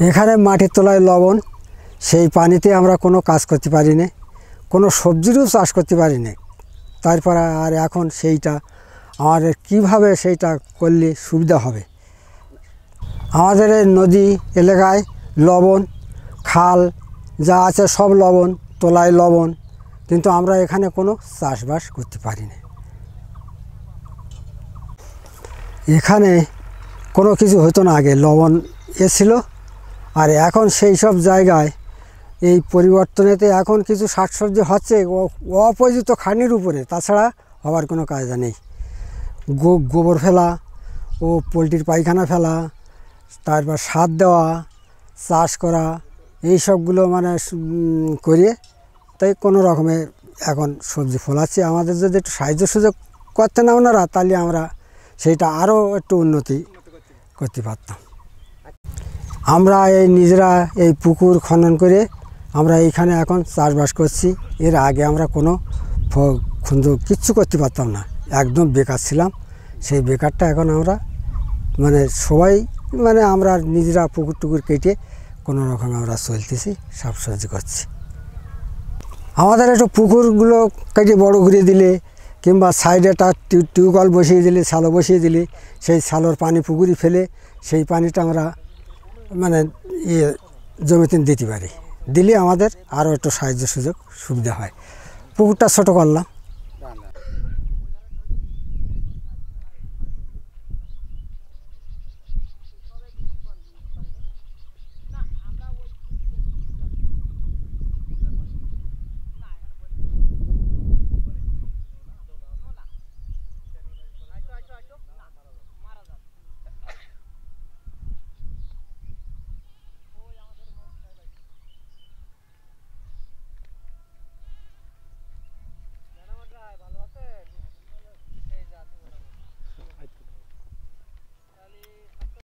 এখানে মাটির তলায় লবণ, সেই পানিতে আমরা কোনো কাজ করতে পারি না, কোনো সবজিরও চাষ করতে পারি না। তারপর আর এখন সেইটা আমাদের কীভাবে সেইটা করলে সুবিধা হবে। আমাদের এই নদী এলাকায় লবণ, খাল যা আছে সব লবণ, তলায় লবণ, কিন্তু আমরা এখানে কোনো চাষবাস করতে পারি না। এখানে কোনো কিছু হতো না, আগে লবণ এসেছিল, আর এখন সেই সব জায়গায় এই পরিবর্তনেতে এখন কিছু শাকসবজি হচ্ছে অপ্রয়োজিত খানির উপরে, তাছাড়া হওয়ার কোনো কায়দা নেই। গোবর ফেলা ও পোলট্রির পায়খানা ফেলা, তারপর সার দেওয়া, চাষ করা, এই সবগুলো মানে করিয়ে তাই কোনো রকমের এখন সবজি ফলাচ্ছি। আমাদের যদি একটু সাহায্য সুযোগ করতে না ওনারা, তাহলে আমরা সেইটা আরও একটু উন্নতি করতে পারতাম। আমরা এই নিজেরা এই পুকুর খনন করে আমরা এইখানে এখন চাষবাস করছি। এর আগে আমরা কোনো কিচ্ছু করতে পারতাম না, একদম বেকার ছিলাম। সেই বেকারটা এখন আমরা মানে সবাই মানে আমরা নিজেরা পুকুর টুকুর কেটে কোনো রকম আমরা চলতেছি, সব সবজি করছি। আমাদের একটু পুকুরগুলো কেটে বড় করে দিলে, কিংবা সাইডে একটা টিউবওয়েল বসিয়ে দিলে, শ্যালো বসিয়ে দিলে, সেই শ্যালোর পানি পুকুরে ফেলে সেই পানিটা আমরা মানে জমিতে দিতে পারি, দিলে আমাদের আরও একটু সাহায্য সুযোগ সুবিধা হয়। পুকুরটা ছোটো করলাম।